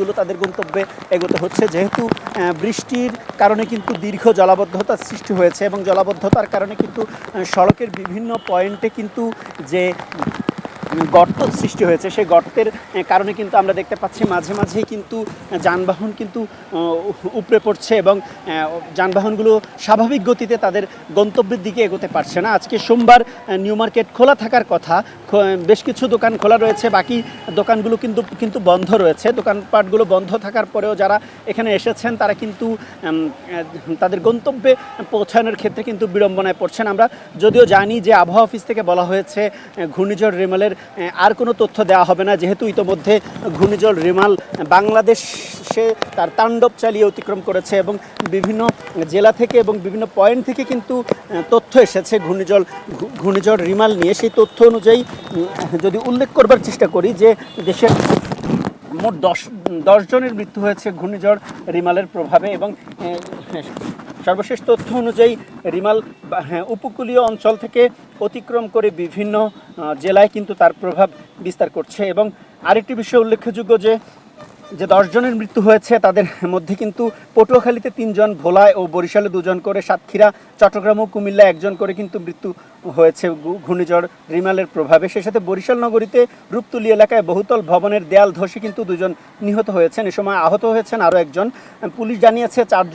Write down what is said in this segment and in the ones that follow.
যানবাহনগুলো তাদের গন্তব্যে এগোতে হচ্ছে, যেহেতু বৃষ্টির কারণে কিন্তু দীর্ঘ জলাবদ্ধতার সৃষ্টি হয়েছে এবং জলাবদ্ধতার কারণে কিন্তু সড়কের বিভিন্ন পয়েন্টে কিন্তু যে গর্ত সৃষ্টি হয়েছে, সেই গর্তের কারণে কিন্তু আমরা দেখতে পাচ্ছি মাঝে মাঝেই কিন্তু যানবাহন কিন্তু উপড়ে পড়ছে এবং যানবাহনগুলো স্বাভাবিক গতিতে তাদের গন্তব্যের দিকে এগোতে পারছে না। আজকে সোমবার নিউ মার্কেট খোলা থাকার কথা, বেশ কিছু দোকান খোলা রয়েছে, বাকি দোকানগুলো কিন্তু বন্ধ রয়েছে। দোকানপাটগুলো বন্ধ থাকার পরেও যারা এখানে এসেছেন তারা কিন্তু তাদের গন্তব্যে পৌঁছানোর ক্ষেত্রে কিন্তু বিড়ম্বনায় পড়ছেন। আমরা যদিও জানি যে আবহাওয়া অফিস থেকে বলা হয়েছে ঘূর্ণিঝড় রিমালের আর কোনো তথ্য দেওয়া হবে না, যেহেতু ইতোমধ্যে ঘূর্ণিঝড় রিমাল বাংলাদেশে তার তাণ্ডব চালিয়ে অতিক্রম করেছে এবং বিভিন্ন জেলা থেকে এবং বিভিন্ন পয়েন্ট থেকে কিন্তু তথ্য এসেছে ঘূর্ণিঝড় রিমাল নিয়ে। সেই তথ্য অনুযায়ী যদি উল্লেখ করবার চেষ্টা করি যে দেশের মোট 10 জনের মৃত্যু হয়েছে ঘূর্ণিঝড় রিমালের প্রভাবে এবং সর্বশেষ তথ্য অনুযায়ী রিমাল উপকূলীয় অঞ্চল থেকে অতিক্রম করে বিভিন্ন জেলায় কিন্তু তার প্রভাব বিস্তার করছে। এবং আরেকটি বিষয় উল্লেখযোগ্য যে 10 জনের মৃত্যু হয়েছে তাদের মধ্যে কিন্তু পটুয়াখালীতে 3 জন, ভোলায় ও বরিশালে 2 জন করে, সাতক্ষীরা, চট্টগ্রাম ও কুমিল্লা 1 জন করে কিন্তু মৃত্যু হয়েছে ঘূর্ণিঝড় রিমালের প্রভাবে। সেই সাথে বরিশাল নগরীতে রূপতুলি এলাকায় বহুতল ভবনের দেয়াল ধসে কিন্তু 2 জন নিহত হয়েছেন। এ সময় আহত হয়েছেন আরও 1 জন। পুলিশ জানিয়েছে 4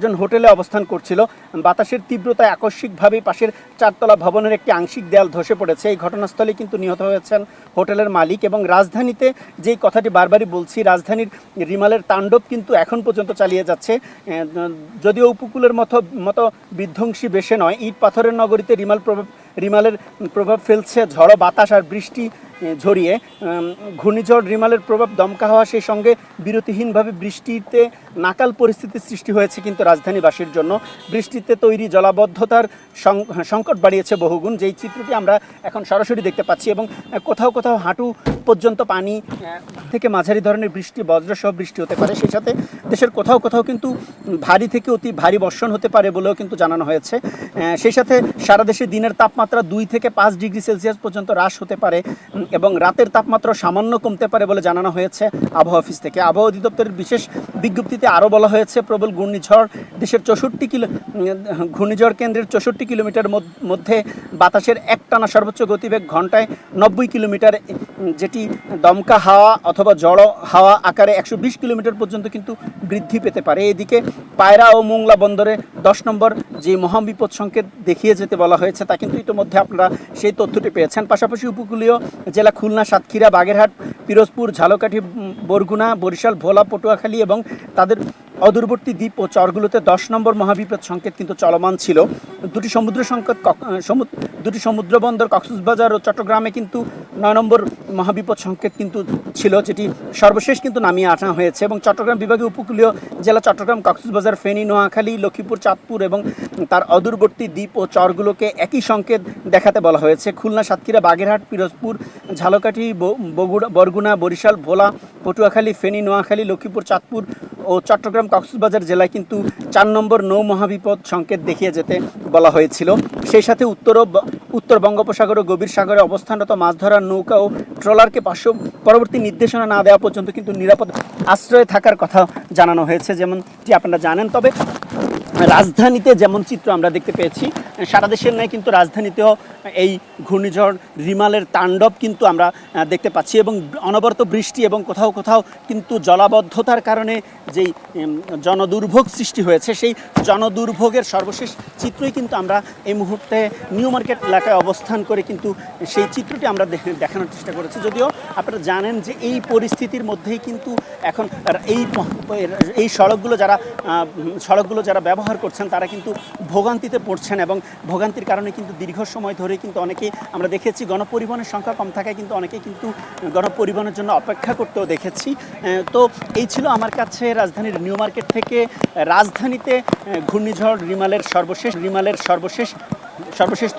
জন হোটেলে অবস্থান করছিল। বাতাসের তীব্রতায় আকস্মিকভাবেই পাশের 4তলা ভবনের একটি আংশিক দেয়াল ধসে পড়েছে। এই ঘটনাস্থলে কিন্তু নিহত হয়েছেন হোটেলের মালিক। এবং রাজধানীতে যেই কথাটি বারবারই বলছি, রাজধানীর রিমালের তাণ্ডব কিন্তু এখন পর্যন্ত চালিয়ে যাচ্ছে। যদিও উপকূলের মতো বিধ্বংসী বেশে নয়, ইট পাথরের নগরীতে রিমালের প্রভাব ফেলছে ঝড়ো বাতাস আর বৃষ্টি ঝরিয়ে। ঘূর্ণিঝড় রিমালের প্রভাব দমকা হওয়া, সেই সঙ্গে বিরতিহীনভাবে বৃষ্টিতে নাকাল পরিস্থিতির সৃষ্টি হয়েছে কিন্তু রাজধানীবাসীর জন্য। বৃষ্টিতে তৈরি জলাবদ্ধতার সংকট বাড়িয়েছে বহুগুণ, যেই চিত্রটি আমরা এখন সরাসরি দেখতে পাচ্ছি। এবং কোথাও কোথাও হাঁটু পর্যন্ত পানি থেকে মাঝারি ধরনের বৃষ্টি, বজ্রসহ বৃষ্টি হতে পারে। সেই সাথে দেশের কোথাও কোথাও কিন্তু ভারী থেকে অতি ভারী বর্ষণ হতে পারে বলেও কিন্তু জানানো হয়েছে। সেই সাথে সারা দেশে দিনের তাপমাত্রা 2 থেকে 5 ডিগ্রি সেলসিয়াস পর্যন্ত হ্রাস হতে পারে এবং রাতের তাপমাত্রা সামান্য কমতে পারে বলে জানানো হয়েছে আবহাওয়া অফিস থেকে। আবহাওয়া অধিদপ্তরের বিশেষ বিজ্ঞপ্তিতে আরও বলা হয়েছে, প্রবল ঘূর্ণিঝড় দেশের ঘূর্ণিঝড় কেন্দ্রের 64 কিলোমিটার মধ্যে বাতাসের একটানা সর্বোচ্চ গতিবেগ ঘন্টায় 90 কিলোমিটার, যেটি দমকা হাওয়া অথবা জড়ো হাওয়া আকারে 120 কিলোমিটার পর্যন্ত কিন্তু বৃদ্ধি পেতে পারে। এদিকে পায়রা ও মোংলা বন্দরে 10 নম্বর যে মহাবিপদ সংকেত দেখিয়ে যেতে বলা হয়েছে, তা কিন্তু ইতিমধ্যে আপনারা সেই তথ্যটি পেয়েছেন। পাশাপাশি উপকূলীয় জেলা খুলনা, সাতক্ষীরা, বাগেরহাট, পিরোজপুর, ঝালকাঠি, বরগুনা, বরিশাল, ভোলা, পটুয়াখালী এবং তাদের অদূরবর্তী দ্বীপ ও চরগুলোতে 10 নম্বর মহাবিপদ সংকেত কিন্তু চলমান ছিল। দুটি সমুদ্র বন্দর কক্সবাজার ও চট্টগ্রামে কিন্তু 9 নম্বর মহাবিপদ সংকেত কিন্তু ছিল, যেটি সর্বশেষ কিন্তু নামিয়ে আনা হয়েছে। এবং চট্টগ্রাম বিভাগীয় উপকূলীয় জেলা চট্টগ্রাম, কক্সবাজার, ফেনী, নোয়াখালী, লক্ষ্মীপুর, চাঁদপুর এবং তার অদূরবর্তী দ্বীপ ও চরগুলোকে একই সংকেত দেখাতে বলা হয়েছে। খুলনা, সাতক্ষীরা, বাগেরহাট, পিরোজপুর, ঝালকাঠি, বরগুনা, বরিশাল, ভোলা, পটুয়াখালী, ফেনী, নোয়াখালী, লক্ষ্মীপুর, চাঁদপুর ও চট্টগ্রাম, কক্সবাজার জেলায় কিন্তু 4 নম্বর নৌ মহাবিপদ সংকেত দেখিয়ে যেতে বলা হয়েছিল। সেই সাথে উত্তর বঙ্গোপসাগর ও গভীর সাগরে অবস্থানরত মাছ ধরার নৌকা ও ট্রলারকে পরবর্তী নির্দেশনা না দেওয়া পর্যন্ত কিন্তু নিরাপদ আশ্রয়ে থাকার কথা জানানো হয়েছে, যেমনটি আপনারা জানেন। তবে রাজধানীতে যেমন চিত্র আমরা দেখতে পেয়েছি, সারা দেশের নয় কিন্তু রাজধানীতেও এই ঘূর্ণিঝড় রিমালের তাণ্ডব কিন্তু আমরা দেখতে পাচ্ছি এবং অনবরত বৃষ্টি এবং কোথাও কোথাও কিন্তু জলাবদ্ধতার কারণে যেই জনদুর্ভোগ সৃষ্টি হয়েছে, সেই জনদুর্ভোগের সর্বশেষ চিত্রই কিন্তু আমরা এই মুহূর্তে নিউ মার্কেট এলাকায় অবস্থান করে কিন্তু সেই চিত্রটি আমরা দেখানোর চেষ্টা করেছি। যদিও আপনারা জানেন যে এই পরিস্থিতির মধ্যেই কিন্তু এখন এই সড়কগুলো যারা ব্যবহার করছেন তারা কিন্তু ভোগান্তিতে পড়ছেন এবং ভোগান্তির কারণে কিন্তু দীর্ঘ সময় ধরে কিন্তু অনেকেই আমরা দেখেছি গণপরিবহনের সংখ্যা কম থাকায় কিন্তু অনেকেই কিন্তু গণপরিবহনের জন্য অপেক্ষা করতেও দেখেছি। তো এই ছিল আমার কাছে রাজধানীর নিউ মার্কেট থেকে রাজধানীতে ঘূর্ণিঝড় রিমালের সর্বশেষ